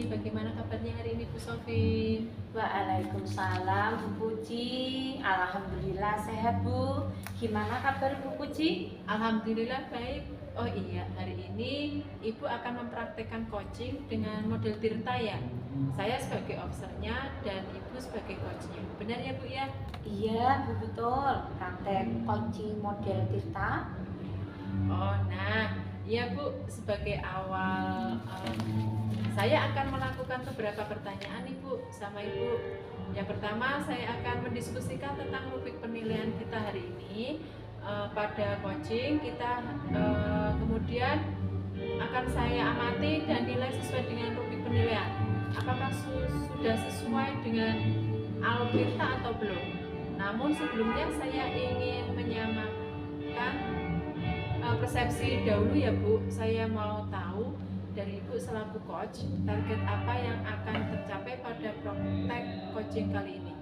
bagaimana kabarnya hari ini Bu Sofi? Waalaikumsalam Bu Puji. Alhamdulillah sehat Bu. Gimana kabar Bu Puji? Alhamdulillah baik. Oh iya, hari ini Ibu akan mempraktekkan coaching dengan model Tirta ya. Saya sebagai obsernya dan Ibu sebagai coachnya. Benar ya Bu ya? Iya Bu, betul. Praktek coaching model Tirta. Oh, nah, iya Bu, sebagai awal saya akan melakukan beberapa pertanyaan Ibu sama Ibu. Yang pertama, saya akan mendiskusikan tentang rubrik penilaian kita hari ini. Pada coaching kita kemudian akan saya amati dan nilai sesuai dengan rubrik penilaian. Apakah sudah sesuai dengan alur Tirta atau belum? Namun sebelumnya saya ingin menyamakan persepsi dahulu ya Bu. Saya mau tahu dari Ibu selaku coach, target apa yang akan tercapai pada praktek coaching kali ini?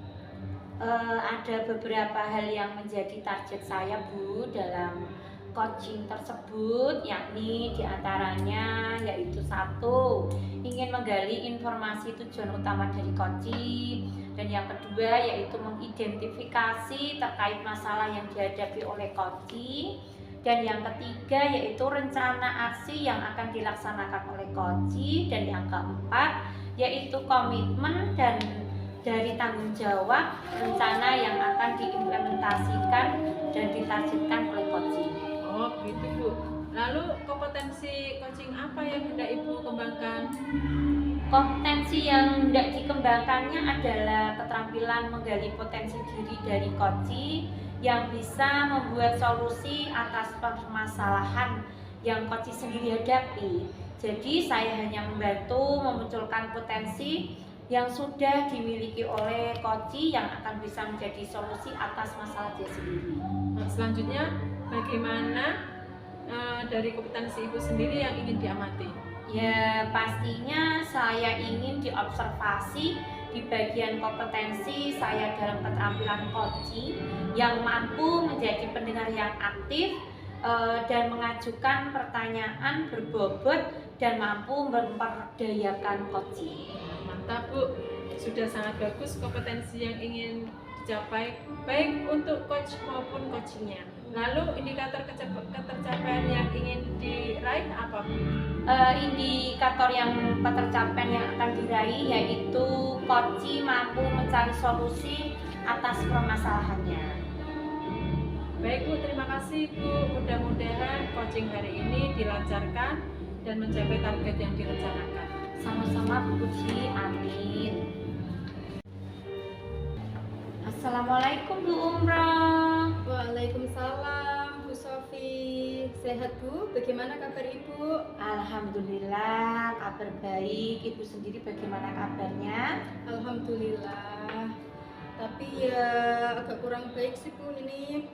Ada beberapa hal yang menjadi target saya Bu dalam coaching tersebut, yakni diantaranya yaitu satu, ingin menggali informasi tujuan utama dari coaching, dan yang kedua yaitu mengidentifikasi terkait masalah yang dihadapi oleh coaching, dan yang ketiga yaitu rencana aksi yang akan dilaksanakan oleh coaching, dan yang keempat yaitu komitmen dan dari tanggung jawab rencana yang akan diimplementasikan dan ditargetkan oleh coaching. Oh gitu Bu. Lalu kompetensi coaching apa yang hendak Ibu kembangkan? Kompetensi yang hendak dikembangkannya adalah keterampilan menggali potensi diri dari coaching yang bisa membuat solusi atas permasalahan yang coaching sendiri hadapi. Jadi saya hanya membantu memunculkan potensi yang sudah dimiliki oleh coaching yang akan bisa menjadi solusi atas masalah dia sendiri. Selanjutnya, bagaimana dari kompetensi Ibu sendiri yang ingin diamati? Ya, pastinya saya ingin diobservasi di bagian kompetensi saya dalam keterampilan coaching yang mampu menjadi pendengar yang aktif dan mengajukan pertanyaan berbobot dan mampu memperdayakan coaching. Mantap Bu, sudah sangat bagus kompetensi yang ingin dicapai baik untuk coach maupun coachingnya. Lalu indikator ketercapaian yang ingin diraih apa Bu? Indikator yang ketercapaian yang akan diraih yaitu coaching mampu mencari solusi atas permasalahannya. Baik Bu, terima kasih Bu. Mudah-mudahan coaching hari ini dilancarkan dan mencapai target yang direncanakan. Sama-sama Bu Puji, amin. Assalamualaikum Bu Umrah. Waalaikumsalam Bu Sofi. Sehat Bu? Bagaimana kabar Ibu? Alhamdulillah, kabar baik. Ibu sendiri bagaimana kabarnya? Alhamdulillah. Tapi ya agak kurang baik sih Bu ini.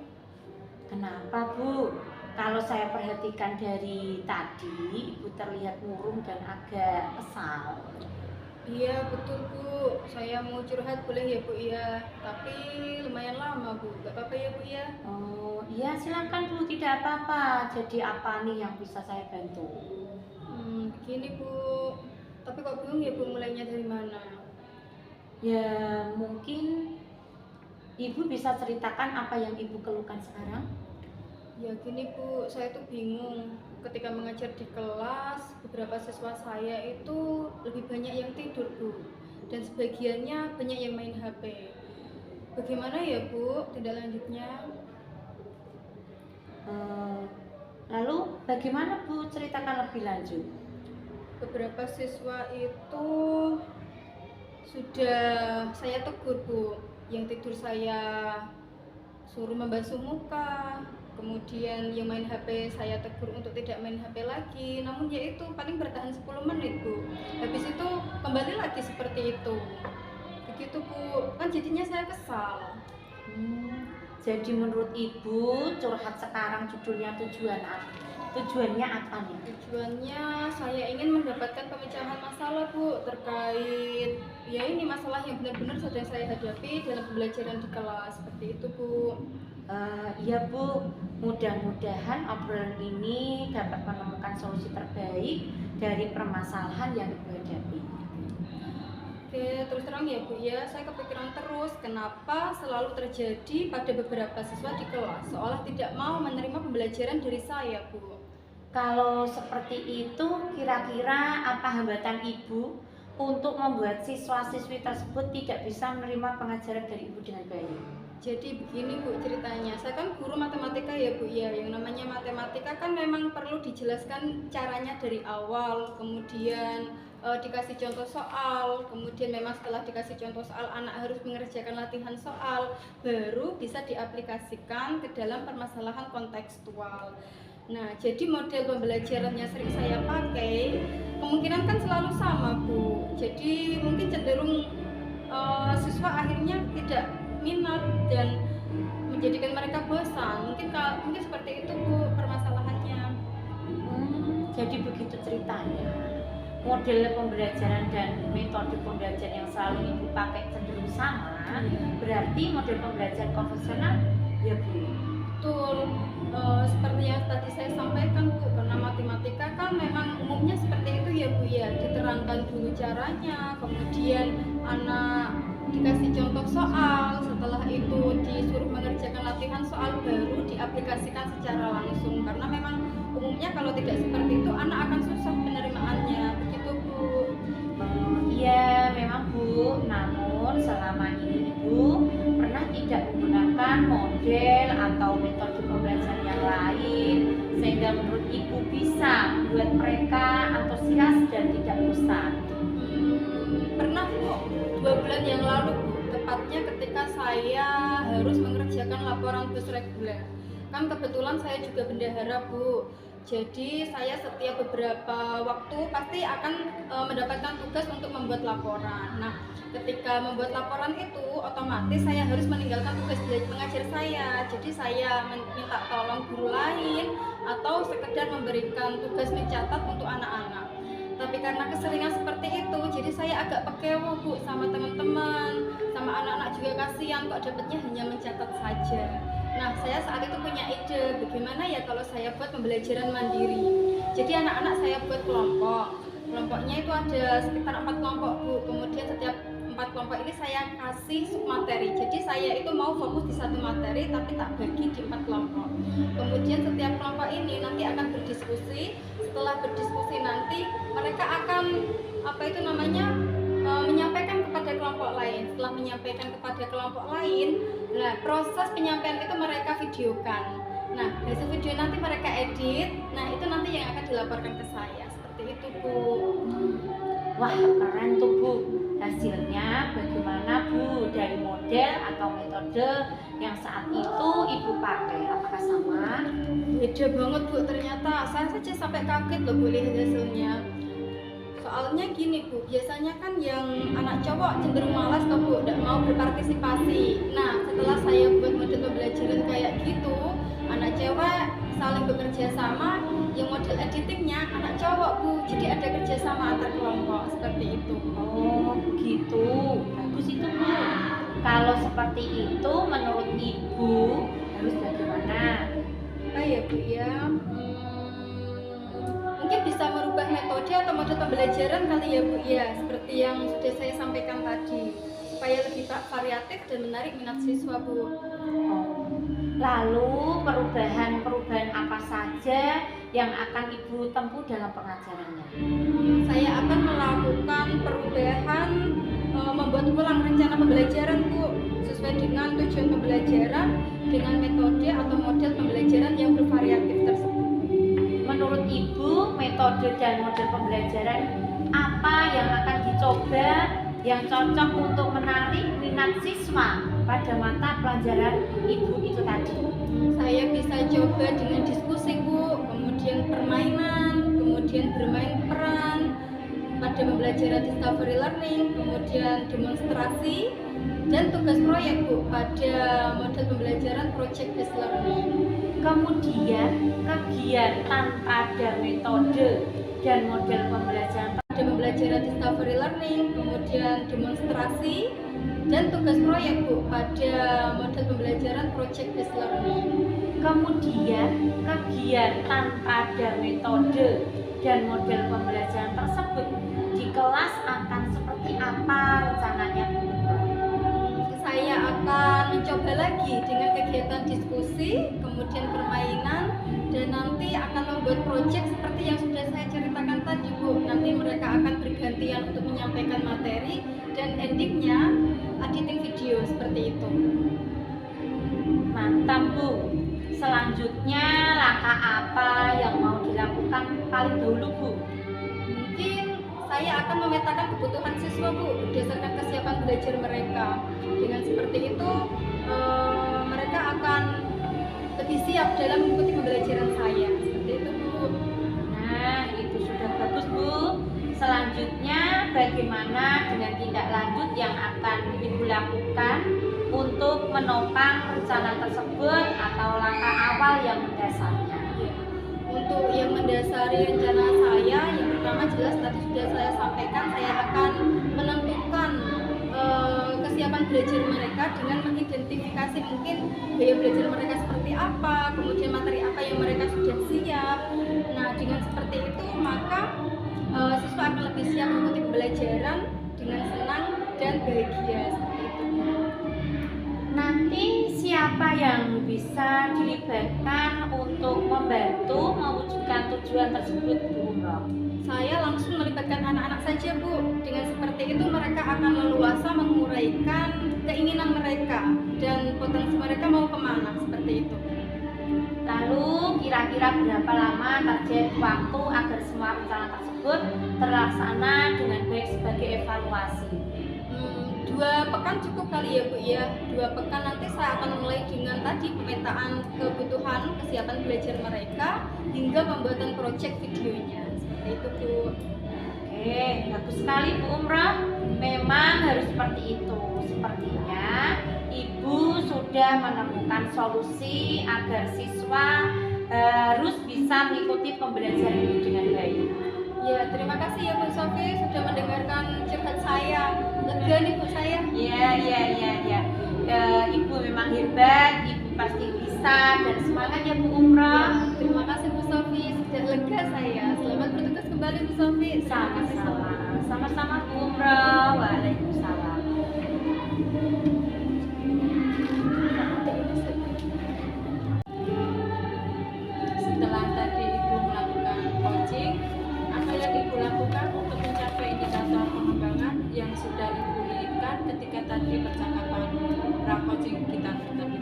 Kenapa Bu? Kalau saya perhatikan dari tadi, Ibu terlihat murung dan agak kesal. Iya betul Bu. Saya mau curhat boleh ya Bu ya? Tapi lumayan lama Bu. Gak apa-apa ya Bu ya? Oh iya, silakan Bu, tidak apa-apa. Jadi apa nih yang bisa saya bantu? Begini Bu. Tapi kok bingung ya Bu mulainya dari mana? Ya mungkin Ibu bisa ceritakan apa yang Ibu keluhkan sekarang? Ya gini Bu, saya tuh bingung ketika mengajar di kelas, beberapa siswa saya itu lebih banyak yang tidur Bu, dan sebagiannya banyak yang main HP. Bagaimana ya Bu tindak lanjutnya? Lalu bagaimana Bu, ceritakan lebih lanjut. Beberapa siswa itu sudah saya tegur Bu, yang tidur saya suruh membasuh muka, kemudian yang main HP saya tegur untuk tidak main HP lagi, namun ya itu paling bertahan 10 menit Bu, habis itu kembali lagi seperti itu. Begitu Bu, kan jadinya saya kesal. Jadi menurut Ibu curhat sekarang tujuannya apa nih? Tujuannya saya ingin mendapatkan pemecahan masalah Bu, terkait ya ini masalah yang benar-benar sedang saya hadapi dalam pembelajaran di kelas, seperti itu Bu. Iya Bu, mudah-mudahan obrolan ini dapat menemukan solusi terbaik dari permasalahan yang Ibu hadapi. Oke, terus terang ya Bu ya, saya kepikiran terus kenapa selalu terjadi pada beberapa siswa di kelas seolah tidak mau menerima pembelajaran dari saya Bu. Kalau seperti itu, kira-kira apa hambatan Ibu untuk membuat siswa-siswi tersebut tidak bisa menerima pengajaran dari Ibu dengan baik? Jadi begini Bu ceritanya, saya kan guru matematika ya Bu ya, yang namanya matematika kan memang perlu dijelaskan caranya dari awal, kemudian dikasih contoh soal, kemudian memang setelah dikasih contoh soal anak harus mengerjakan latihan soal, baru bisa diaplikasikan ke dalam permasalahan kontekstual. Nah, jadi model pembelajaran yang sering saya pakai kemungkinan kan selalu sama Bu. Jadi mungkin cenderung siswa akhirnya tidak minat dan menjadikan mereka bosan. Mungkin seperti itu Bu permasalahannya. Jadi begitu ceritanya. Model pembelajaran dan metode pembelajaran yang selalu Ibu pakai cenderung sama. Berarti model pembelajaran konvensional ya Bu. Betul, seperti yang tadi saya sampaikan Bu, karena matematika kan memang umumnya seperti itu ya Bu ya, diterangkan dulu caranya, kemudian anak dikasih contoh soal, setelah itu disuruh mengerjakan latihan soal, baru diaplikasikan secara langsung, karena memang umumnya kalau tidak seperti itu anak akan susah penerimaannya, begitu Bu. Iya memang Bu, namun selama ini Ibu pernah tidak menggunakan model atau metode pembelajaran yang lain sehingga menurut Ibu bisa membuat mereka antusias dan tidak bosan? Pernah Bu, 2 bulan yang lalu Bu, tepatnya ketika saya harus mengerjakan laporan bus reguler. Kan kebetulan saya juga bendahara Bu, jadi saya setiap beberapa waktu pasti akan mendapatkan tugas untuk membuat laporan. Nah, ketika membuat laporan itu otomatis saya harus meninggalkan tugas mengajar saya. Jadi saya minta tolong guru lain atau sekedar memberikan tugas mencatat untuk anak-anak. Tapi karena keseringan seperti itu, jadi saya agak pekewo Bu sama teman-teman, sama anak-anak juga kasihan kok dapatnya hanya mencatat saja. Nah, saya saat itu punya ide, bagaimana ya kalau saya buat pembelajaran mandiri. Jadi anak-anak saya buat kelompok. Kelompoknya itu ada sekitar 4 kelompok Bu. Kemudian setiap 4 kelompok ini saya kasih submateri. Jadi saya itu mau fokus di satu materi tapi tak bagi di 4 kelompok. Kemudian setiap kelompok ini nanti akan berdiskusi. Setelah berdiskusi nanti mereka akan menyampaikan kepada kelompok lain. Setelah menyampaikan kepada kelompok lain, nah proses penyampaian itu mereka videokan. Nah, hasil video nanti mereka edit. Nah, itu nanti yang akan dilaporkan ke saya. Seperti itu Bu. Wah keren tuh Bu. Hasilnya bagaimana Bu dari model atau metode yang saat itu Ibu pakai? Apakah sama? Beda banget Bu, ternyata saya saja sampai kaget loh Bu lihat hasilnya. Soalnya gini Bu, biasanya kan yang anak cowok cenderung malas tuh Bu, tidak mau berpartisipasi. Nah, setelah saya buat model pembelajaran kayak gitu, anak cewek saling bekerja sama, yang model editingnya anak cowok Bu, jadi ada kerjasama antar kelompok seperti itu. Oh begitu, bagus itu Bu. Kalau seperti itu menurut Ibu harus bagaimana? Ya Bu ya, mungkin bisa merubah metode atau model pembelajaran kali ya Bu ya, seperti yang sudah saya sampaikan tadi, supaya lebih variatif dan menarik minat siswa Bu. Lalu perubahan apa saja yang akan Ibu tempuh dalam pengajarannya? Saya akan melakukan perubahan, membuat ulang rencana pembelajaran Bu, sesuai dengan tujuan pembelajaran dengan metode atau model pembelajaran yang bervariatif tersebut. Menurut Ibu, metode dan model pembelajaran apa yang akan dicoba yang cocok untuk menarik minat siswa pada mata pelajaran Ibu itu tadi? Saya bisa coba dengan diskusi Bu, kemudian permainan, kemudian bermain peran pada pembelajaran discovery learning, kemudian demonstrasi dan tugas proyek Bu pada model pembelajaran project based learning. Kemudian kegiatan pada metode dan model pembelajaran Pada pembelajaran discovery learning, kemudian demonstrasi dan tugas proyek Bu pada model pembelajaran project based learning. Kemudian kegiatan pada metode dan model pembelajaran tersebut di kelas akan seperti apa rencananya Bu? Saya akan mencoba lagi dengan kegiatan diskusi, kemudian permainan, dan nanti akan membuat proyek seperti yang sudah saya ceritakan tadi Bu. Nanti mereka akan bergantian untuk menyampaikan materi dan endingnya editing video seperti itu. Mantap Bu. Selanjutnya langkah apa yang mau dilakukan paling dahulu Bu? Mungkin saya akan memetakan kebutuhan siswa Bu berdasarkan kesiapan belajar mereka. Dengan seperti itu mereka akan lebih siap dalam mengikuti pembelajaran saya. Seperti itu Bu. Nah, itu sudah bagus Bu. Selanjutnya bagaimana dengan tindak lanjut yang akan Ibu lakukan untuk menopang rencana tersebut atau langkah awal yang mendasarnya? Ya. Untuk yang mendasari rencana saya, yang pertama jelas tadi sudah saya sampaikan, saya akan menentukan kesiapan belajar mereka dengan mengidentifikasi mungkin gaya belajar mereka seperti apa, kemudian materi apa yang mereka sudah siap. Nah, dengan seperti itu maka siswa akan lebih siap mengikuti pembelajaran dengan senang dan bahagia seperti itu. Nanti siapa yang bisa dilibatkan untuk membantu mewujudkan tujuan tersebut Bu Umroh? Saya langsung melibatkan anak-anak saja Bu. Dengan seperti itu mereka akan leluasa menguraikan keinginan mereka dan potensi mereka mau kemana seperti itu. Lalu kira-kira berapa lama target waktu agar semua rencana tersebut terlaksana dengan baik sebagai evaluasi? 2 pekan cukup kali ya Bu ya. 2 pekan nanti saya akan mulai dengan tadi pemetaan kebutuhan kesiapan belajar mereka hingga pembuatan proyek videonya. Seperti itu Bu. Oke, bagus sekali Bu Umroh. Memang harus seperti itu. Sepertinya Ibu sudah menemukan solusi agar siswa harus bisa mengikuti pembelajaran ini dengan baik. Ya, terima kasih ya Bu Sofi sudah mendengarkan curhat saya. Lega nih Bu saya. Ya. Ibu memang hebat, Ibu pasti bisa dan semangat ya Bu Umroh. Ya, terima kasih Bu Sofi sudah lega saya. Selamat bertugas kembali Bu Sofi. Sama-sama. Sama-sama Bu Umroh. Waalaikumsalam. Setelah tadi Ibu melakukan coaching, apa yang Ibu lakukan untuk mencapai indikator pengembangan yang sudah Ibu lihatkan ketika tadi percakapan pra-coaching kita tadi?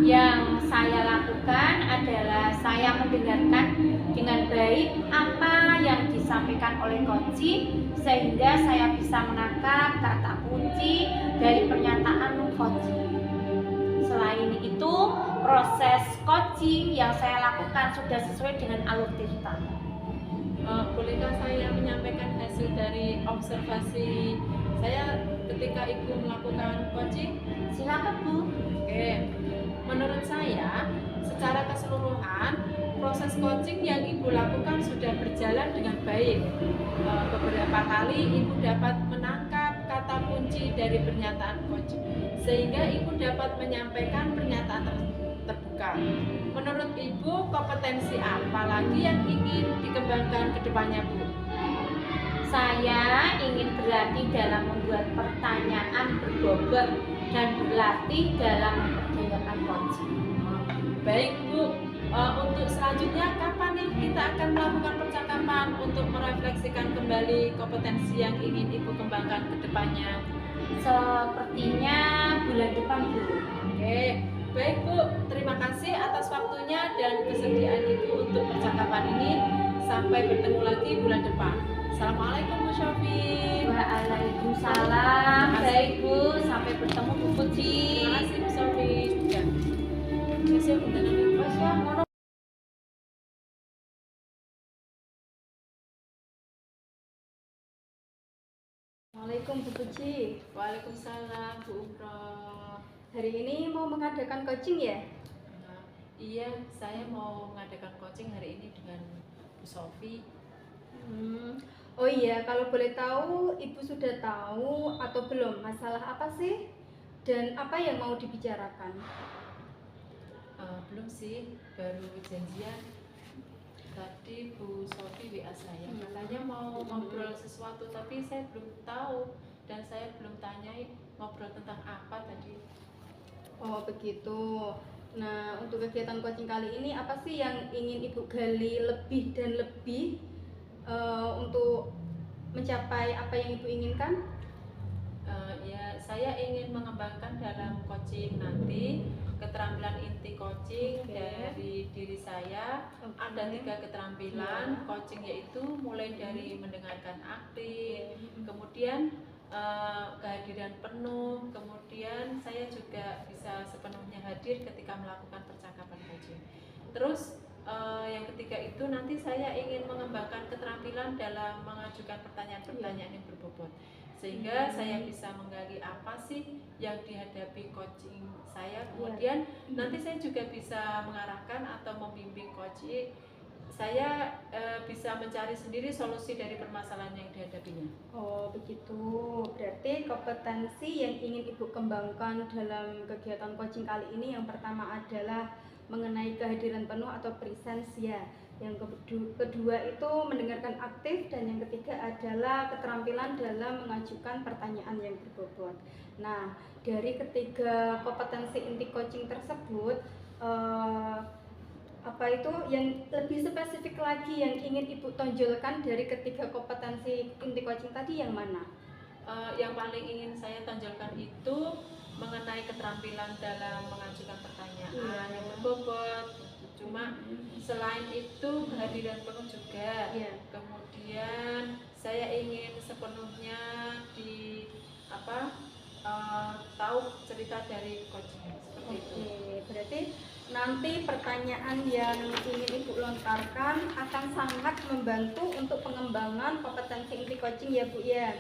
Yang saya lakukan adalah saya mendengarkan dengan baik apa yang disampaikan oleh coaching sehingga saya bisa menangkap kata kunci dari pernyataan coaching. Selain itu, proses coaching yang saya lakukan sudah sesuai dengan alur cerita. Bolehkah saya menyampaikan hasil dari observasi saya ketika Ibu melakukan coaching? Silakan Bu. Oke, menurut saya secara keseluruhan proses coaching yang Ibu lakukan sudah berjalan dengan baik. Beberapa kali Ibu dapat menangkap kata kunci dari pernyataan coaching sehingga Ibu dapat menyampaikan pernyataan terbuka. Menurut Ibu, kompetensi apa lagi yang ingin dikembangkan ke depannya Bu? Saya ingin berlatih dalam membuat pertanyaan berbobot dan berlatih dalam memperdayakan coaching. Baik Bu, untuk selanjutnya kapan nih kita akan melakukan percakapan untuk merefleksikan kembali kompetensi yang ingin Ibu kembangkan ke depannya? Sepertinya bulan depan Bu. Oke, baik Bu, terima kasih atas waktunya dan kesediaan Ibu untuk percakapan ini. Sampai bertemu lagi bulan depan. Assalamualaikum Bu Syofi. Waalaikumsalam. Baik Bu, sampai bertemu Bu Puji. Terima kasih Bu Syofi. Ya. Kasih undangan Ibu. Assalamualaikum Bu Puji. Waalaikumsalam Bu Umroh. Hari ini mau mengadakan coaching ya? Iya, saya mau mengadakan coaching hari ini dengan Bu Sofi. Oh iya, kalau boleh tahu, Ibu sudah tahu atau belum masalah apa sih? Dan apa yang mau dibicarakan? Belum sih, baru janjian. Tadi Bu Sofi WA saya, katanya mau ngobrol sesuatu, tapi saya belum tahu dan saya belum tanyai ngobrol tentang apa tadi. Oh begitu. Nah, untuk kegiatan coaching kali ini apa sih yang ingin Ibu gali lebih dan lebih untuk mencapai apa yang Ibu inginkan? Ya, saya ingin mengembangkan dalam coaching nanti keterampilan inti coaching dari diri saya. Ada 3 keterampilan coaching, yaitu mulai dari mendengarkan aktif, kemudian kehadiran penuh, kemudian saya juga bisa sepenuhnya hadir ketika melakukan percakapan coaching. Terus yang ketiga itu nanti saya ingin mengembangkan keterampilan dalam mengajukan pertanyaan-pertanyaan yang berbobot, sehingga saya bisa menggali apa sih yang dihadapi coaching saya. Kemudian nanti saya juga bisa mengarahkan atau membimbing coaching saya bisa mencari sendiri solusi dari permasalahan yang dihadapinya. Oh begitu. Berarti kompetensi yang ingin Ibu kembangkan dalam kegiatan coaching kali ini yang pertama adalah mengenai kehadiran penuh atau presence ya. Yang kedua itu mendengarkan aktif, dan yang ketiga adalah keterampilan dalam mengajukan pertanyaan yang berbobot. Nah, dari ketiga kompetensi inti coaching tersebut, apa itu yang lebih spesifik lagi yang ingin Ibu tonjolkan dari ketiga kompetensi inti coaching tadi yang mana? Yang paling ingin saya tonjolkan itu mengenai keterampilan dalam mengajukan pertanyaan yang berbobot. Cuma selain itu kehadiran penuh juga. Kemudian saya ingin sepenuhnya tahu cerita dari coaching seperti itu. Berarti nanti pertanyaan yang ingin Ibu lontarkan akan sangat membantu untuk pengembangan kompetensi inti coaching ya Bu ya.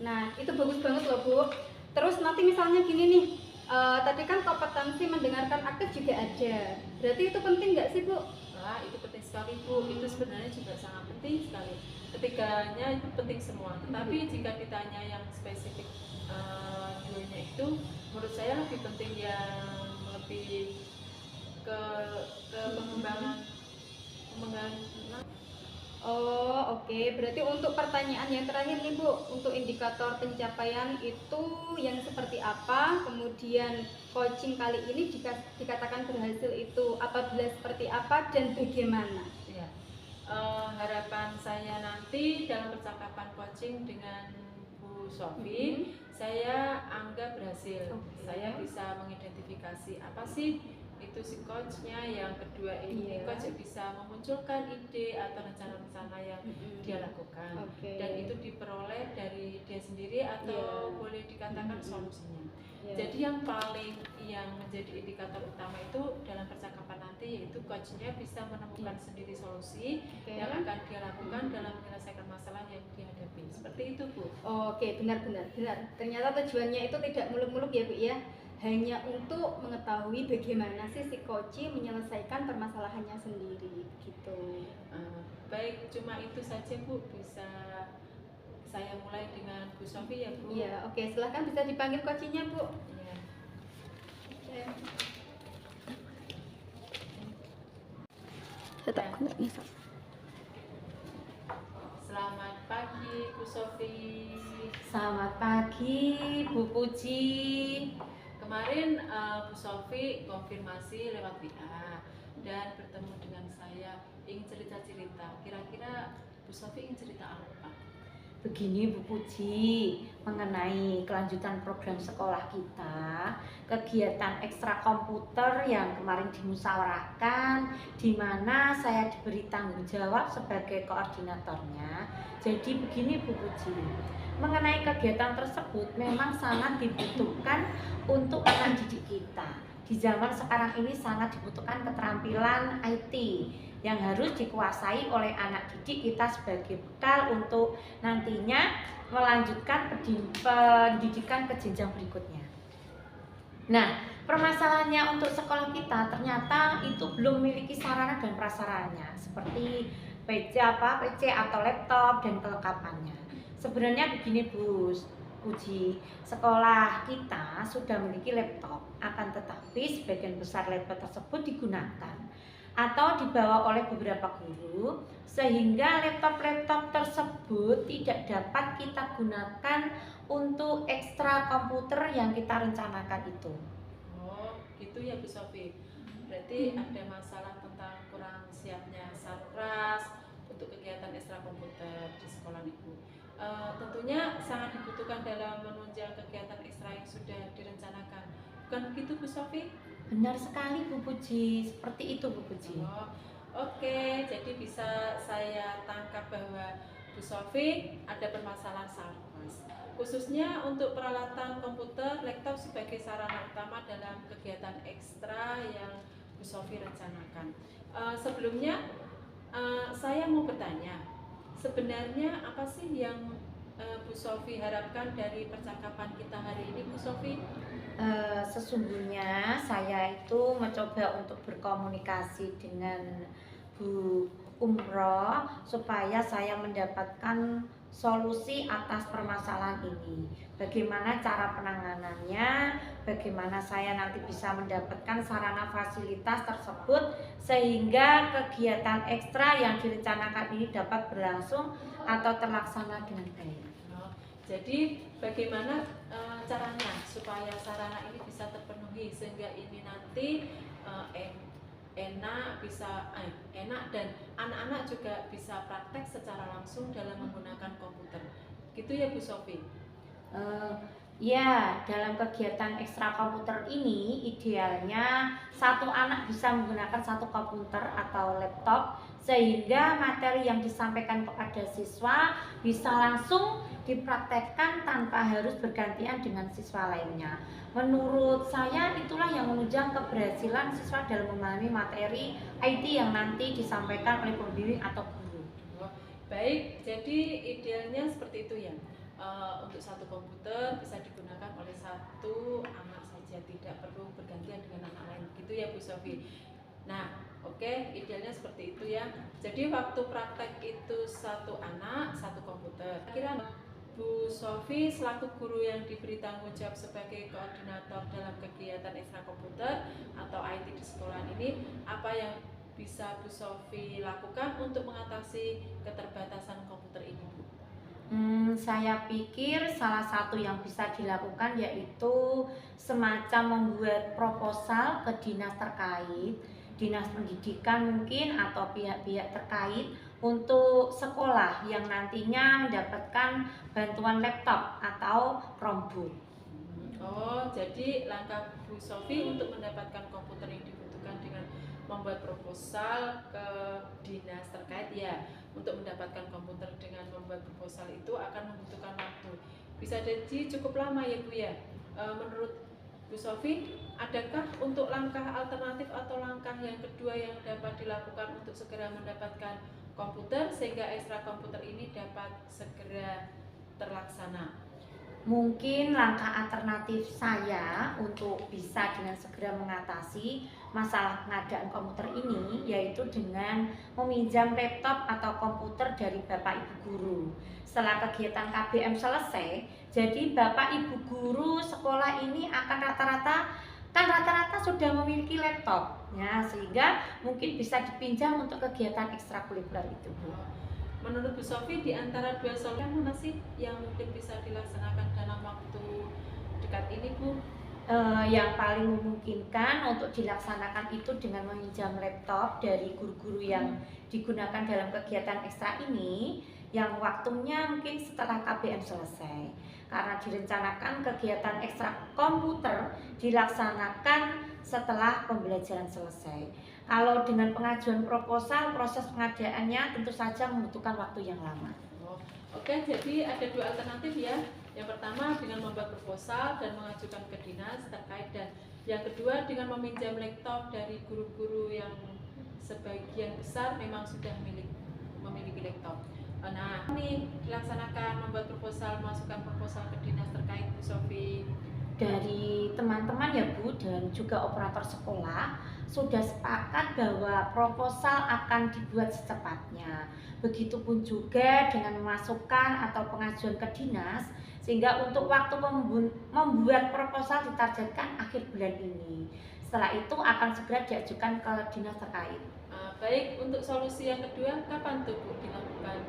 Nah itu bagus banget loh Bu. Terus nanti misalnya gini nih, tadi kan kompetensi mendengarkan aktif juga ada. Berarti itu penting nggak sih Bu? Itu penting sekali Bu. Itu sebenarnya juga sangat penting sekali. Ketiganya itu penting semua. Tetapi jika ditanya yang spesifik duanya itu, menurut saya lebih penting yang lebih ke pengembangan. Oh oke. Berarti untuk pertanyaan yang terakhir nih Bu, untuk indikator pencapaian itu yang seperti apa, kemudian coaching kali ini dikatakan berhasil itu apabila seperti apa dan bagaimana? Ya, harapan saya nanti dalam percakapan coaching dengan Bu Sofi, saya anggap berhasil. Saya bisa mengidentifikasi apa sih itu si coachnya. Yang kedua ini coach bisa memunculkan ide atau rencana-rencana yang dia lakukan, dan itu diperoleh dari dia sendiri atau boleh dikatakan solusinya. Jadi yang menjadi indikator utama itu dalam percakapan nanti, yaitu coachnya bisa menemukan sendiri solusi yang akan dia lakukan dalam menyelesaikan masalah yang dihadapi. Seperti itu Bu. Oke, benar. Ternyata tujuannya itu tidak muluk-muluk ya Bu ya. Hanya untuk mengetahui bagaimana sih si coach menyelesaikan permasalahannya sendiri gitu. Baik, cuma itu saja Bu. Bisa saya mulai dengan Bu Sofi ya Bu. Iya, oke. Silahkan bisa dipanggil coachnya Bu. Iya. Selamat pagi Bu Sofi. Selamat pagi Bu Puji. Kemarin Bu Sofi konfirmasi lewat WA dan bertemu dengan saya, ingin cerita-cerita. Kira-kira Bu Sofi ingin cerita apa? Begini Bu Puji, mengenai kelanjutan program sekolah kita, kegiatan ekstra komputer yang kemarin dimusyawarahkan, di mana saya diberi tanggung jawab sebagai koordinatornya. Jadi begini Bu Puji, mengenai kegiatan tersebut memang sangat dibutuhkan untuk anak didik kita. Di zaman sekarang ini sangat dibutuhkan keterampilan IT yang harus dikuasai oleh anak didik kita sebagai bekal untuk nantinya melanjutkan pendidikan ke jenjang berikutnya. Nah, permasalahannya untuk sekolah kita ternyata itu belum memiliki sarana dan prasarannya seperti PC atau laptop dan kelengkapannya. Sebenarnya begini Bu Puji, sekolah kita sudah memiliki laptop, akan tetapi sebagian besar laptop tersebut digunakan atau dibawa oleh beberapa guru, sehingga laptop-laptop tersebut tidak dapat kita gunakan untuk ekstra komputer yang kita rencanakan itu. Oh, gitu ya Bu Sofi. Berarti ada masalah tentang kurang siapnya sarpras untuk kegiatan ekstra komputer di sekolah Ibu. Tentunya sangat dibutuhkan dalam menunjang kegiatan ekstra yang sudah direncanakan. Bukan begitu Bu Sofi? Benar sekali Bu Puji, seperti itu Bu Puji. Oh, oke, jadi bisa saya tangkap bahwa Bu Sofi ada permasalahan sarpras. Khususnya untuk peralatan komputer, laptop sebagai sarana utama dalam kegiatan ekstra yang Bu Sofi rencanakan. Sebelumnya saya mau bertanya, sebenarnya apa sih yang Bu Sofi harapkan dari percakapan kita hari ini, Bu Sofi? Sesungguhnya saya itu mencoba untuk berkomunikasi dengan Bu Umroh supaya saya mendapatkan solusi atas permasalahan ini. Bagaimana cara penanganannya, bagaimana saya nanti bisa mendapatkan sarana fasilitas tersebut sehingga kegiatan ekstra yang direncanakan ini dapat berlangsung atau terlaksana dengan baik. Jadi bagaimana caranya supaya sarana ini bisa terpenuhi sehingga ini nanti enak dan anak-anak juga bisa praktek secara langsung dalam menggunakan komputer. Gitu ya Bu Sofi? Ya, dalam kegiatan ekstra komputer ini idealnya satu anak bisa menggunakan satu komputer atau laptop sehingga materi yang disampaikan kepada siswa bisa langsung dipraktekkan tanpa harus bergantian dengan siswa lainnya. Menurut saya itulah yang menunjang keberhasilan siswa dalam memahami materi IT yang nanti disampaikan oleh pembimbing atau guru. Baik, jadi idealnya seperti itu ya. Untuk satu komputer bisa digunakan oleh satu anak saja, tidak perlu bergantian dengan anak lain, gitu ya Bu Sofi. Nah, oke, idealnya seperti itu ya. Jadi waktu praktek itu satu anak, satu komputer. Kira Bu Sofi selaku guru yang diberi tanggung jawab sebagai koordinator dalam kegiatan ekstra komputer atau IT di sekolah ini, apa yang bisa Bu Sofi lakukan untuk mengatasi keterbatasan komputer ini, Bu? Saya pikir salah satu yang bisa dilakukan yaitu semacam membuat proposal ke dinas terkait, dinas pendidikan mungkin atau pihak-pihak terkait untuk sekolah yang nantinya mendapatkan bantuan laptop atau Chromebook. Oh, jadi langkah Bu Sofi untuk mendapatkan komputer yang dibutuhkan dengan membuat proposal ke dinas terkait ya. Untuk mendapatkan komputer dengan membuat proposal itu akan membutuhkan waktu. Bisa jadi cukup lama ya Bu ya. Menurut Bu Sofi, adakah untuk langkah alternatif atau langkah yang kedua yang dapat dilakukan untuk segera mendapatkan komputer sehingga ekstra komputer ini dapat segera terlaksana? Mungkin langkah alternatif saya untuk bisa dengan segera mengatasi masalah pengadaan komputer ini yaitu dengan meminjam laptop atau komputer dari Bapak Ibu guru. Setelah kegiatan KBM selesai, jadi Bapak Ibu guru sekolah ini akan rata-rata sudah memiliki laptop ya, sehingga mungkin bisa dipinjam untuk kegiatan ekstrakurikuler itu, Bu. Menurut Bu Sofi, di antara dua solusi mana sih yang mungkin bisa dilaksanakan dalam waktu dekat ini, Bu? Yang paling memungkinkan untuk dilaksanakan itu dengan meminjam laptop dari guru-guru yang digunakan dalam kegiatan ekstra ini, yang waktunya mungkin setelah KBM selesai. Karena direncanakan kegiatan ekstra komputer dilaksanakan setelah pembelajaran selesai. Kalau dengan pengajuan proposal, proses pengadaannya tentu saja membutuhkan waktu yang lama. Oke, jadi ada dua alternatif ya. Yang pertama dengan membuat proposal dan mengajukan ke dinas terkait, dan yang kedua dengan meminjam laptop dari guru-guru yang sebagian besar memang sudah memiliki laptop. Nah, ini dilaksanakan membuat proposal, masukkan proposal ke dinas terkait, Bu Sofi. Dari teman-teman ya Bu dan juga operator sekolah sudah sepakat bahwa proposal akan dibuat secepatnya. Begitupun juga dengan memasukkan atau pengajuan ke dinas, sehingga untuk waktu membuat proposal ditargetkan akhir bulan ini. Setelah itu akan segera diajukan ke dinas terkait. Baik, untuk solusi yang kedua, kapan tuh Bu dilakukan?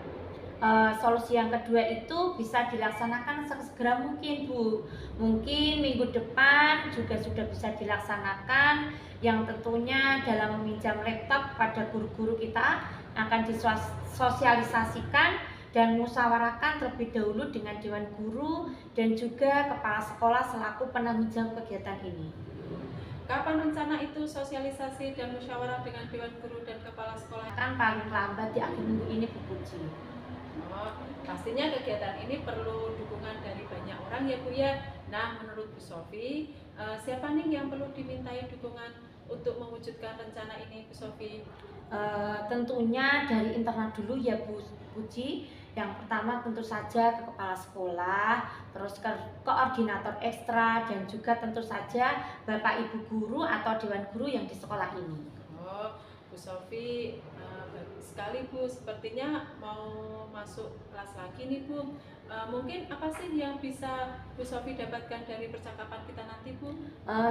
Solusi yang kedua itu bisa dilaksanakan segera mungkin Bu. Mungkin minggu depan juga sudah bisa dilaksanakan, yang tentunya dalam meminjam laptop pada guru-guru kita akan disosialisasikan dan musyawarahkan terlebih dahulu dengan Dewan Guru dan juga Kepala Sekolah selaku penanggung kegiatan ini. Kapan rencana itu sosialisasi dan musyawarah dengan Dewan Guru dan Kepala Sekolah? Kan paling lambat di akhir minggu ini Bu Puji. Oh, pastinya kegiatan ini perlu dukungan dari banyak orang ya Bu ya. Nah, menurut Bu Sofi, siapa nih yang perlu dimintai dukungan untuk mewujudkan rencana ini Bu Sofi? Tentunya dari internal dulu ya Bu Puji. Yang pertama tentu saja ke kepala sekolah, terus ke koordinator ekstra, dan juga tentu saja Bapak Ibu guru atau Dewan Guru yang di sekolah ini. Oh, Bu Sofi, bagus sekali Bu. Sepertinya mau masuk kelas lagi nih Bu. Mungkin apa sih yang bisa Bu Sofi dapatkan dari percakapan kita nanti Bu?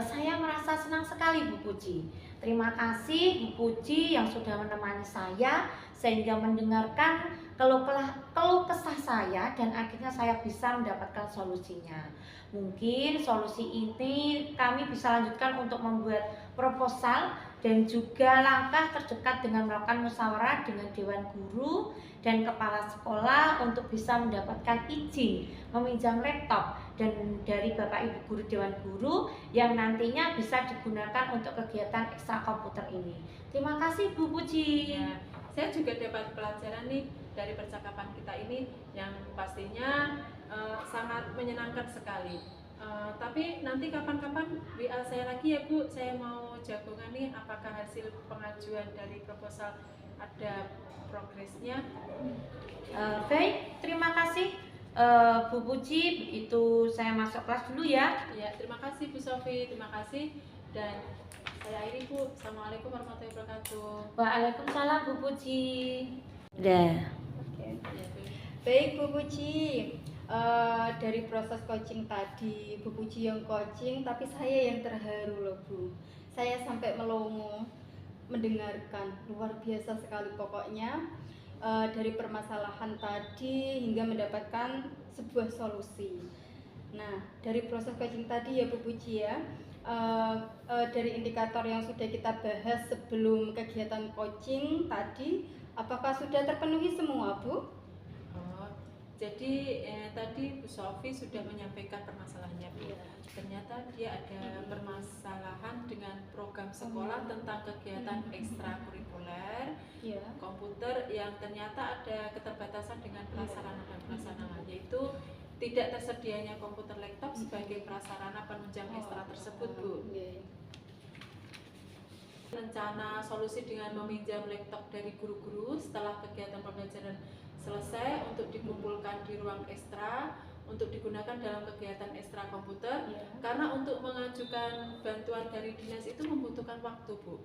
Saya merasa senang sekali Bu Puji. Terima kasih Bu Puji yang sudah menemani saya sehingga mendengarkan keluh kesah saya dan akhirnya saya bisa mendapatkan solusinya. Mungkin solusi ini kami bisa lanjutkan untuk membuat proposal dan juga langkah terdekat dengan melakukan musyawarah dengan Dewan Guru dan Kepala Sekolah untuk bisa mendapatkan izin meminjam laptop dan dari Bapak Ibu Guru Dewan Guru yang nantinya bisa digunakan untuk kegiatan ekstra komputer ini. Terima kasih Bu Puji. Ya, saya juga dapat pelajaran nih dari percakapan kita ini yang pastinya sangat menyenangkan sekali. Tapi nanti kapan-kapan WA saya lagi ya Bu, saya mau jagongan nih apakah hasil pengajuan dari proposal ada progresnya. Baik, terima kasih Bu Puji. Itu saya masuk kelas dulu ya. Ya, terima kasih Bu Sofi, terima kasih dan saya akhiri Bu. Assalamualaikum warahmatullahi wabarakatuh. Waalaikumsalam Bu Puji. Udah. Oke. Ya, Bu. Baik Bu Puji, dari proses coaching tadi Bu Puji yang coaching, tapi saya yang terharu loh Bu. Saya sampai melongo mendengarkan, luar biasa sekali pokoknya. Dari permasalahan tadi hingga mendapatkan sebuah solusi. Nah, dari proses coaching tadi ya Bu Puji ya, dari indikator yang sudah kita bahas sebelum kegiatan coaching tadi, apakah sudah terpenuhi semua Bu? Oh, jadi tadi Bu Sofi sudah menyampaikan permasalahannya Bu. Ternyata dia ada permasalahan dengan program sekolah tentang kegiatan ekstrakurikuler Ya. komputer yang ternyata ada keterbatasan dengan prasarana dan prasarana, yaitu tidak tersedianya komputer laptop sebagai prasarana penunjang ekstra tersebut Bu. Rencana solusi dengan meminjam laptop dari guru-guru setelah kegiatan pembelajaran selesai untuk dikumpulkan di ruang ekstra untuk digunakan dalam kegiatan ekstra komputer. Karena untuk mengajukan bantuan dari dinas itu membutuhkan waktu Bu.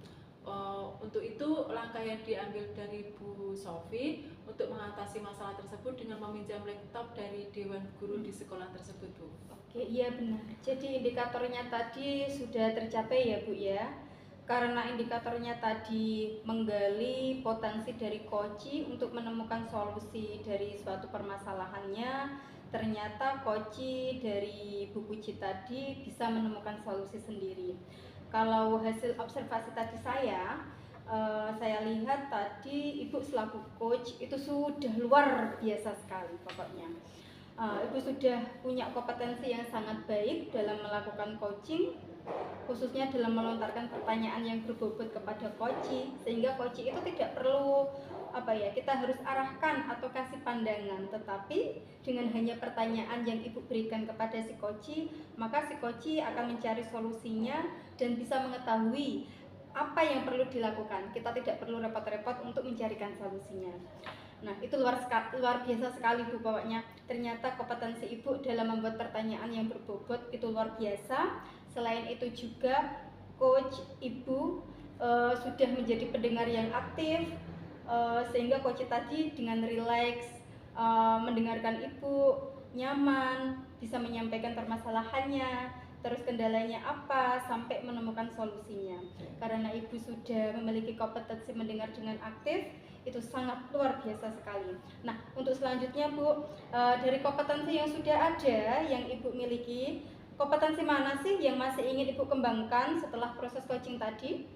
Untuk itu langkah yang diambil dari Bu Sofi untuk mengatasi masalah tersebut dengan meminjam laptop dari Dewan Guru di sekolah tersebut Bu. Oke, iya benar. Jadi indikatornya tadi sudah tercapai ya Bu ya. Karena indikatornya tadi menggali potensi dari Koci untuk menemukan solusi dari suatu permasalahannya, ternyata Koci dari Bu Puji tadi bisa menemukan solusi sendiri. Kalau hasil observasi tadi saya lihat tadi Ibu selaku coach itu sudah luar biasa sekali pokoknya. Ibu sudah punya kompetensi yang sangat baik dalam melakukan coaching, khususnya dalam melontarkan pertanyaan yang berbobot kepada coach, sehingga coach itu tidak perlu kita harus arahkan atau kasih pandangan, tetapi dengan hanya pertanyaan yang Ibu berikan kepada si coach, maka si coach akan mencari solusinya dan bisa mengetahui apa yang perlu dilakukan. Kita tidak perlu repot-repot untuk mencarikan solusinya. Nah, itu luar biasa sekali Bu pokoknya. Ternyata kompetensi Ibu dalam membuat pertanyaan yang berbobot itu luar biasa. Selain itu juga coach Ibu sudah menjadi pendengar yang aktif, sehingga coach tadi dengan rileks mendengarkan Ibu, nyaman, bisa menyampaikan permasalahannya, terus kendalanya apa, sampai menemukan solusinya. Karena Ibu sudah memiliki kompetensi mendengar dengan aktif, itu sangat luar biasa sekali. Nah, untuk selanjutnya Bu, dari kompetensi yang sudah ada, yang Ibu miliki, kompetensi mana sih yang masih ingin Ibu kembangkan setelah proses coaching tadi?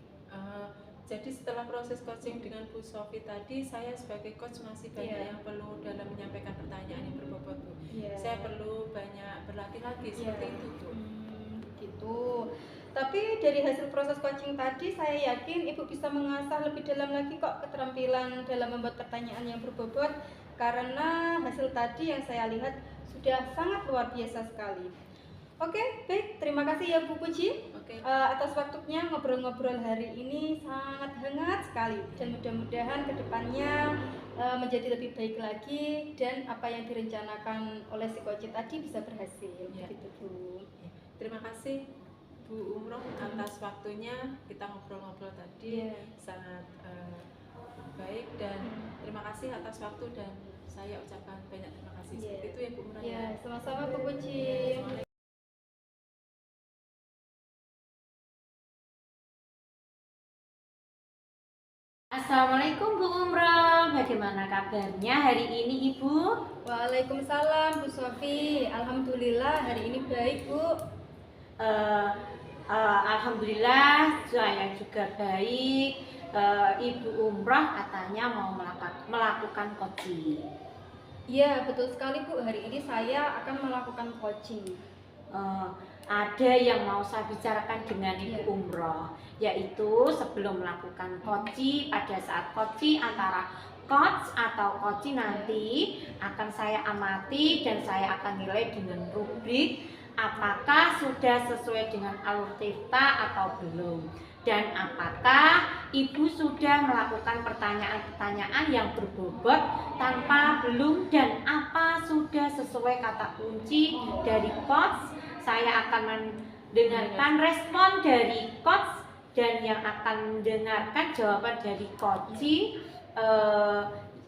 Jadi setelah proses coaching dengan Bu Sofi tadi, saya sebagai coach masih banyak yang perlu dalam menyampaikan pertanyaan yang berbobot, Bu. Saya perlu banyak berlatih lagi seperti itu, Bu. Gitu. Tapi dari hasil proses coaching tadi, saya yakin Ibu bisa mengasah lebih dalam lagi kok keterampilan dalam membuat pertanyaan yang berbobot, karena hasil tadi yang saya lihat sudah sangat luar biasa sekali. Oke, baik. Terima kasih ya Bu Puji atas waktunya. Ngobrol-ngobrol hari ini sangat hangat sekali, dan mudah-mudahan kedepannya menjadi lebih baik lagi, dan apa yang direncanakan oleh si coach tadi bisa berhasil. Gitu, Bu. Terima kasih Bu Umroh atas waktunya, kita ngobrol-ngobrol tadi sangat baik, dan terima kasih atas waktu, dan saya ucapkan banyak terima kasih. Seperti itu ya Bu Umroh. Sama-sama Bu Puji. Assalamualaikum Bu Umroh, bagaimana kabarnya hari ini Ibu? Waalaikumsalam Bu Sofi, alhamdulillah hari ini baik Bu. Alhamdulillah saya juga baik. Ibu Umroh katanya mau melakukan coaching. Iya betul sekali Bu, hari ini saya akan melakukan coaching. Ada yang mau saya bicarakan dengan Ibu Umroh, yaitu sebelum melakukan coaching, pada saat coaching antara coach atau coaching nanti akan saya amati dan saya akan nilai dengan rubrik apakah sudah sesuai dengan alur tirta atau belum, dan apakah Ibu sudah melakukan pertanyaan-pertanyaan yang berbobot tanpa belum, dan apa sudah sesuai kata kunci dari coach. Saya akan mendengarkan respon dari coach, dan yang akan mendengarkan jawaban dari coaching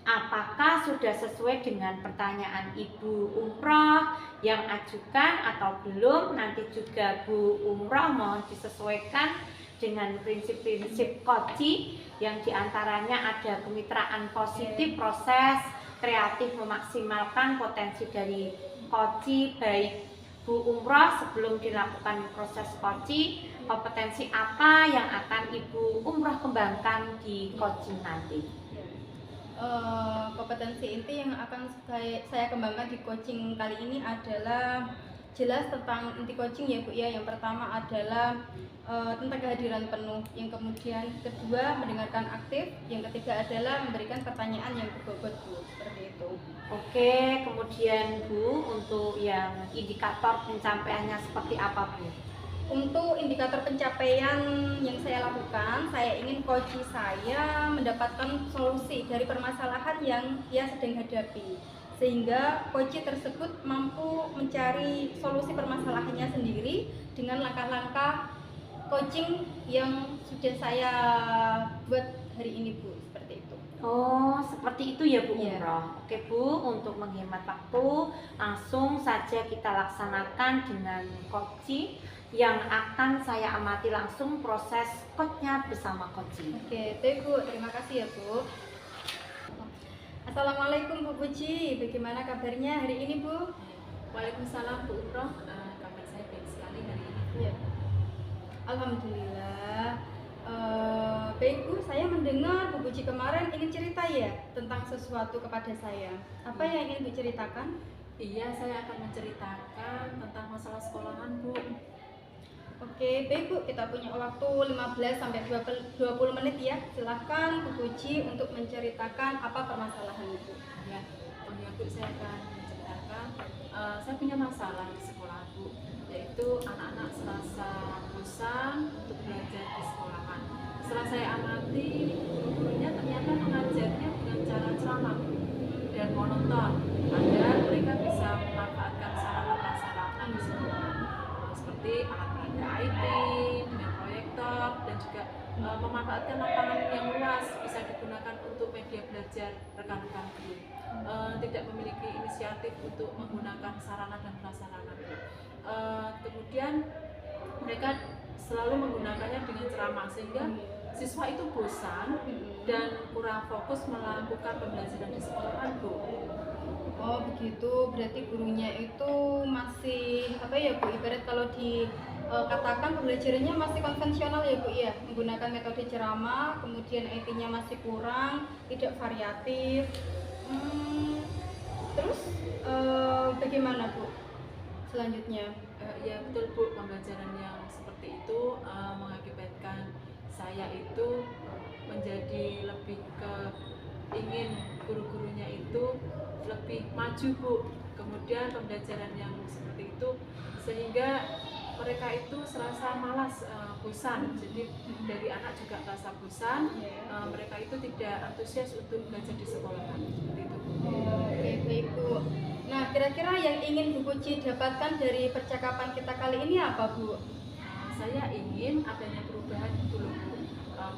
apakah sudah sesuai dengan pertanyaan Ibu Umroh yang ajukan atau belum. Nanti juga Bu Umroh mohon disesuaikan dengan prinsip-prinsip coaching yang diantaranya ada kemitraan positif, proses kreatif memaksimalkan potensi dari coaching. Baik Bu Umroh, sebelum dilakukan proses coaching, kompetensi apa yang akan Ibu Umroh kembangkan di coaching nanti? Kompetensi inti yang akan saya kembangkan di coaching kali ini adalah jelas tentang inti coaching ya Bu ya. Yang pertama adalah tentang kehadiran penuh, yang kemudian kedua mendengarkan aktif, yang ketiga adalah memberikan pertanyaan yang berbobot Bu, seperti itu. Oke, kemudian Bu, untuk yang indikator pencapaiannya seperti apa Bu? Untuk indikator pencapaian yang saya lakukan, saya ingin coaching saya mendapatkan solusi dari permasalahan yang dia sedang hadapi, sehingga coaching tersebut mampu mencari solusi permasalahannya sendiri dengan langkah-langkah coaching yang sudah saya buat hari ini Bu, seperti itu. Oh, seperti itu ya Bu Umroh. Oke Bu, untuk menghemat waktu, langsung saja kita laksanakan dengan coaching yang akan saya amati langsung proses coachnya bersama coaching. Oke, itu Bu, terima kasih ya Bu. Assalamualaikum Bu Puji, bagaimana kabarnya hari ini Bu? Waalaikumsalam Bu Umroh, kabar saya baik sekali hari ini. Alhamdulillah. Baik Bu, saya mendengar Bu Puji kemarin ingin cerita ya tentang sesuatu kepada saya. Apa yang ingin Bu ceritakan? Iya, saya akan menceritakan tentang masalah sekolahan Bu. Oke, baik Bu, kita punya waktu 15-20 menit ya. Silahkan Bu Puji untuk menceritakan apa permasalahan itu. Ya, Bu, saya akan menceritakan. Saya punya masalah di sekolah Bu, yaitu anak-anak serasa bosan untuk belajar di sekolahan. Setelah saya amati, gurunya ternyata mengajarnya dengan cara ceramah dan monoton, agar mereka bisa memanfaatkan sarana-prasarana di sekolah, seperti alat peraga IT dengan proyektor, dan juga memanfaatkan lapangan yang luas bisa digunakan untuk media belajar mengajar rekan-rekan guru. Tidak memiliki inisiatif untuk menggunakan sarana dan prasarana. Kemudian mereka selalu menggunakannya dengan ceramah sehingga siswa itu bosan dan kurang fokus melakukan pembelajaran di sekolahan, Bu. Oh begitu, berarti gurunya itu masih apa ya Bu, ibarat kalau katakan pembelajarannya masih konvensional ya Bu ya, menggunakan metode ceramah, kemudian IT-nya masih kurang, tidak variatif. Terus bagaimana Bu selanjutnya? Ya betul Bu, pembelajaran yang seperti itu mengakibatkan saya itu menjadi lebih ke ingin guru-gurunya itu lebih maju Bu. Kemudian pembelajaran yang seperti itu sehingga mereka itu serasa malas, bosan. Jadi dari anak juga merasa bosan, mereka itu tidak antusias untuk belajar di sekolahan. Seperti itu Bu. Oke baik Bu. Nah kira-kira yang ingin Bu Puji dapatkan dari percakapan kita kali ini apa Bu? Saya ingin adanya perubahan itu loh Bu.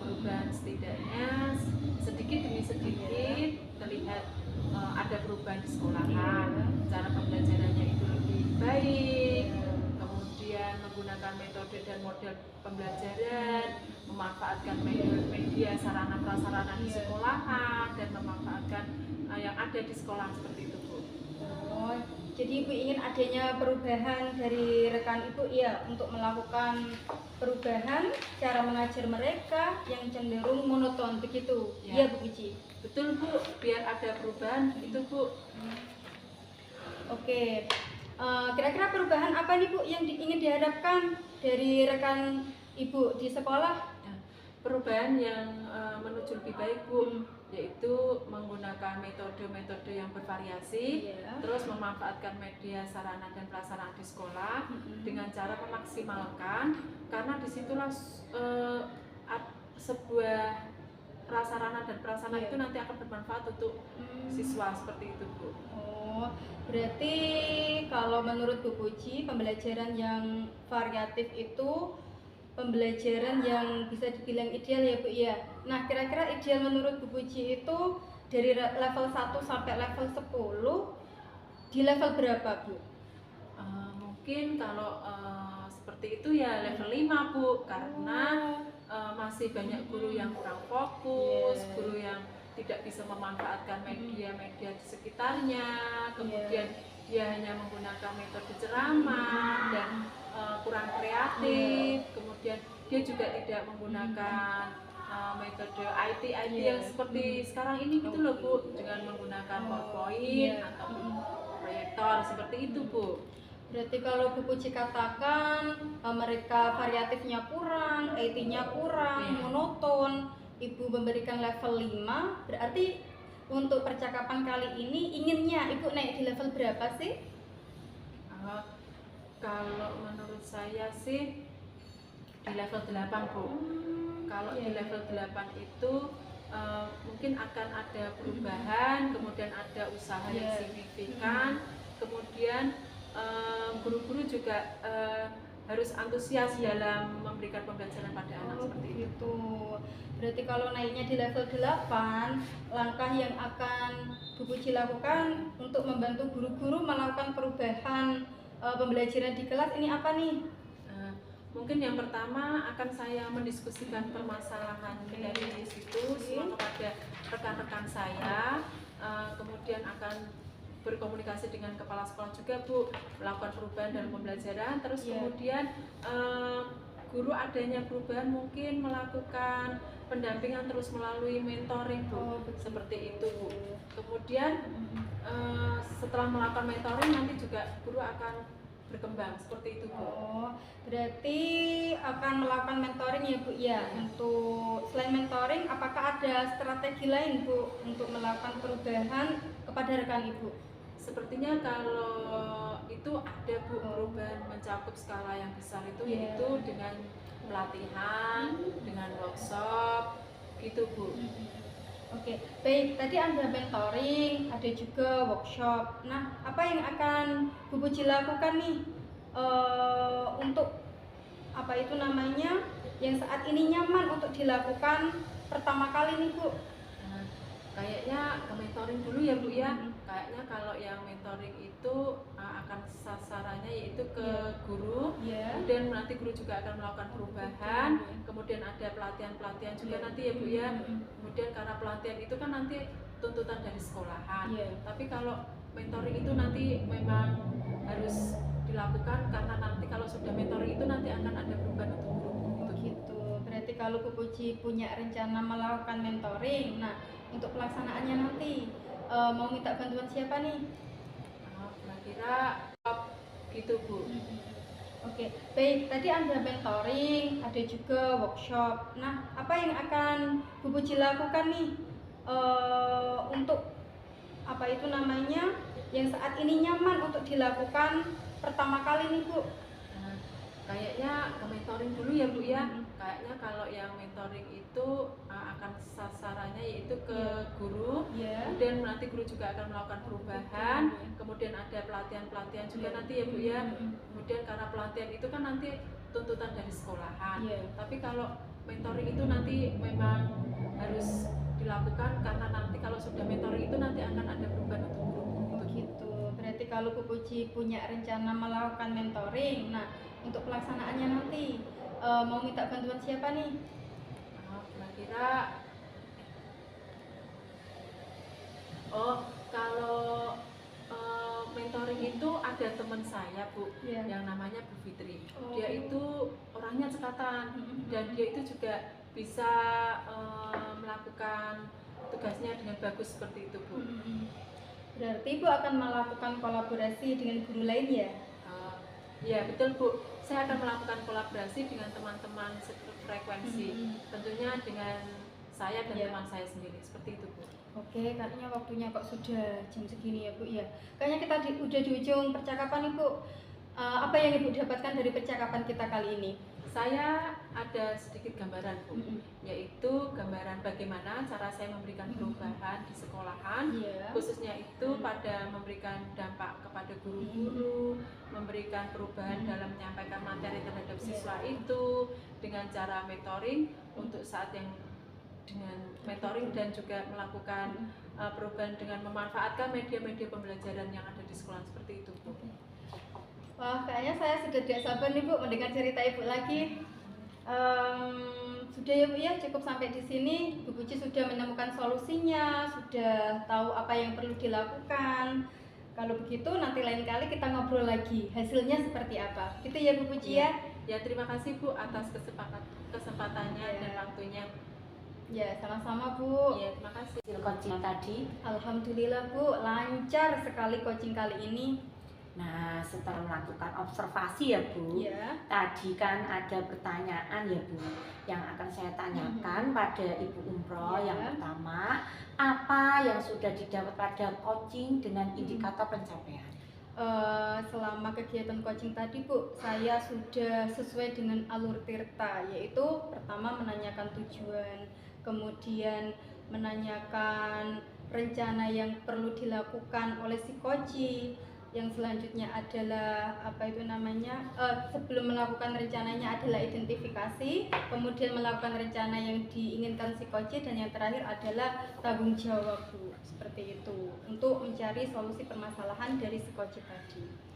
Perubahan setidaknya sedikit demi sedikit terlihat ada perubahan di sekolahan, cara pembelajarannya itu lebih baik, kemudian menggunakan metode dan model pembelajaran, memanfaatkan media sarana prasarana di sekolahan dan memanfaatkan yang ada di sekolah seperti itu Bu. Oh, jadi Ibu ingin adanya perubahan dari rekan Ibu ya untuk melakukan perubahan cara mengajar mereka yang cenderung monoton begitu. Ya. Iya Bu Puji. Betul Bu, biar ada perubahan itu Bu. Oke. Kira-kira perubahan apa nih Bu yang ingin diharapkan dari rekan Ibu di sekolah? Perubahan yang menuju lebih baik Bu, yaitu menggunakan metode-metode yang bervariasi, terus memanfaatkan media sarana dan prasarana di sekolah dengan cara memaksimalkan, karena disitulah sebuah prasarana dan prasarana itu nanti akan bermanfaat untuk siswa seperti itu Bu. Oh, berarti kalau menurut Bu Puji pembelajaran yang variatif itu pembelajaran yang bisa dibilang ideal ya Bu ya. Nah kira-kira ideal menurut Bu Puji itu dari level 1 sampai level 10 di level berapa Bu? Mungkin kalau seperti itu ya level 5 Bu, karena masih banyak guru yang kurang fokus, guru yang tidak bisa memanfaatkan media-media di sekitarnya, kemudian dia hanya menggunakan metode ceramah dan kurang kreatif, kemudian dia juga tidak menggunakan metode IT yang seperti sekarang ini gitu loh Bu, dengan menggunakan PowerPoint atau proyektor seperti itu Bu. Berarti kalau Bu Puji katakan mereka variatifnya kurang, IT-nya kurang, monoton, Ibu memberikan level 5, berarti untuk percakapan kali ini inginnya Ibu naik di level berapa sih? Kalau menurut saya sih di level 8 Bu. Kalau di level 8 itu mungkin akan ada perubahan, kemudian ada usaha yang signifikan, kemudian guru-guru juga harus antusias dalam memberikan pembelajaran pada anak seperti itu. Berarti kalau naiknya di level 8, langkah yang akan Bu Puji lakukan untuk membantu guru-guru melakukan perubahan pembelajaran di kelas ini apa nih? Mungkin yang pertama akan saya mendiskusikan permasalahan dari situ semua kepada rekan-rekan saya, kemudian akan berkomunikasi dengan kepala sekolah juga Bu, melakukan perubahan dalam pembelajaran, terus kemudian guru adanya perubahan mungkin melakukan pendampingan terus melalui mentoring Bu, seperti itu Bu. Kemudian setelah melakukan mentoring nanti juga guru akan berkembang seperti itu Bu. Oh, berarti akan melakukan mentoring ya Bu ya. Untuk selain mentoring, apakah ada strategi lain Bu untuk melakukan perubahan kepada rekan Ibu? Sepertinya kalau itu ada Bu, perubahan mencakup skala yang besar itu yaitu dengan pelatihan, dengan workshop, gitu Bu. Oke, baik. Tadi ada mentoring, ada juga workshop. Nah, apa yang akan Bu Puji lakukan nih untuk apa itu namanya yang saat ini nyaman untuk dilakukan pertama kali nih Bu? Kayaknya ke mentoring dulu ya Bu ya. Kayaknya kalau yang mentoring itu akan sasarannya yaitu ke guru. Ya. Kemudian nanti guru juga akan melakukan perubahan. Kemudian ada pelatihan-pelatihan juga nanti ya Bu ya. Kemudian karena pelatihan itu kan nanti tuntutan dari sekolahan. Tapi kalau mentoring itu nanti memang harus dilakukan karena nanti kalau sudah mentoring itu nanti akan ada perubahan untuk guru Gitu. Berarti kalau Bu Puji punya rencana melakukan mentoring, nah untuk pelaksanaannya nanti mau minta bantuan siapa nih? Kira-kira gitu Bu. Oke, baik. Tadi ada mentoring, ada juga workshop. Nah, apa yang akan Bu Puji lakukan nih untuk apa itu namanya yang saat ini nyaman untuk dilakukan pertama kali nih Bu? Kayaknya ke mentoring dulu ya Bu ya. Kayaknya kalau yang mentoring itu akan sasarannya yaitu ke guru. Kemudian nanti guru juga akan melakukan perubahan. Kemudian ada pelatihan-pelatihan juga nanti ya Bu ya. Kemudian karena pelatihan itu kan nanti tuntutan dari sekolahan. Tapi kalau mentoring itu nanti memang harus dilakukan karena nanti kalau sudah mentoring itu nanti akan ada perubahan untuk guru Gitu. Berarti kalau Bu Puji punya rencana melakukan mentoring, nah untuk pelaksanaannya nanti mau minta bantuan siapa nih? Kira-kira kalau mentoring itu ada teman saya Bu, yang namanya Bu Fitri. Dia itu orangnya cekatan dan dia itu juga bisa melakukan tugasnya dengan bagus seperti itu Bu. Berarti Ibu akan melakukan kolaborasi dengan guru lain ya? Ya betul Bu, saya akan melakukan kolaborasi dengan teman-teman frekuensi, tentunya dengan saya dan teman saya sendiri, seperti itu Bu. Oke, kayaknya waktunya kok sudah jam segini ya Bu ya. Kayaknya kita udah di ujung percakapan Ibu. Apa yang Ibu dapatkan dari percakapan kita kali ini? Saya ada sedikit gambaran Bu, yaitu gambaran bagaimana cara saya memberikan perubahan di sekolahan, khususnya itu pada memberikan dampak kepada guru-guru, memberikan perubahan dalam menyampaikan materi terhadap siswa itu dengan cara mentoring untuk saat yang dengan mentoring dan juga melakukan perubahan dengan memanfaatkan media-media pembelajaran yang ada di sekolah seperti itu Bu. Wah, kayaknya saya sudah tidak sabar nih Bu mendengar cerita Ibu lagi. Sudah ya Bu ya, cukup sampai di sini. Bu Puji sudah menemukan solusinya, sudah tahu apa yang perlu dilakukan. Kalau begitu nanti lain kali kita ngobrol lagi hasilnya seperti apa. Gitu ya Bu Puji ya. Ya terima kasih Bu atas kesempatannya dan waktunya. Ya sama-sama Bu. Ya terima kasih. Coaching tadi. Alhamdulillah Bu, lancar sekali coaching kali ini. Nah, setelah melakukan observasi ya Bu, tadi kan ada pertanyaan ya Bu yang akan saya tanyakan pada Ibu Umroh. Yang pertama, apa yang sudah didapat pada coaching dengan indikator pencapaian? Selama kegiatan coaching tadi Bu, saya sudah sesuai dengan alur Tirta, yaitu pertama menanyakan tujuan, kemudian menanyakan rencana yang perlu dilakukan oleh si coach. Yang selanjutnya adalah apa itu namanya, sebelum melakukan rencananya adalah identifikasi, kemudian melakukan rencana yang diinginkan si coach, dan yang terakhir adalah tanggung jawab Bu, seperti itu untuk mencari solusi permasalahan dari si coach tadi.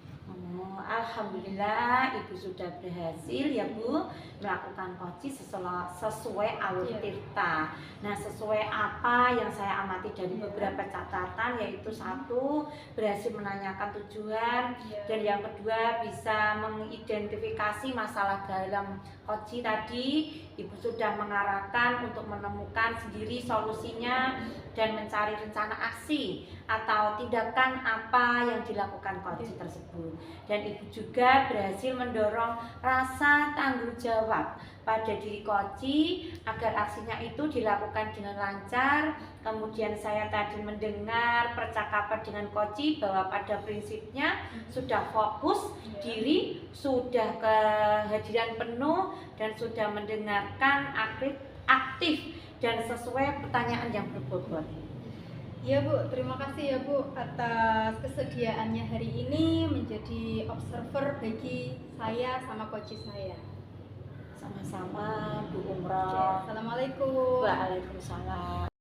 Alhamdulillah Ibu sudah berhasil ya Bu melakukan coaching sesuai alur Tirta. Nah, sesuai apa yang saya amati dari beberapa catatan, yaitu satu, berhasil menanyakan tujuan, dan yang kedua bisa mengidentifikasi masalah dalam coaching tadi. Ibu sudah mengarahkan untuk menemukan sendiri solusinya dan mencari rencana aksi atau tindakan apa yang dilakukan coaching tersebut. Dan Ibu juga berhasil mendorong rasa tanggung jawab pada diri coaching agar aksinya itu dilakukan dengan lancar. Kemudian saya tadi mendengar percakapan dengan coaching bahwa pada prinsipnya sudah fokus diri, sudah kehadiran penuh, dan sudah mendengarkan aktif dan sesuai pertanyaan yang berbobot. Ya Bu, terima kasih ya Bu atas kesediaannya hari ini menjadi observer bagi saya sama coach saya. Sama-sama Bu Umroh. Assalamualaikum. Waalaikumsalam.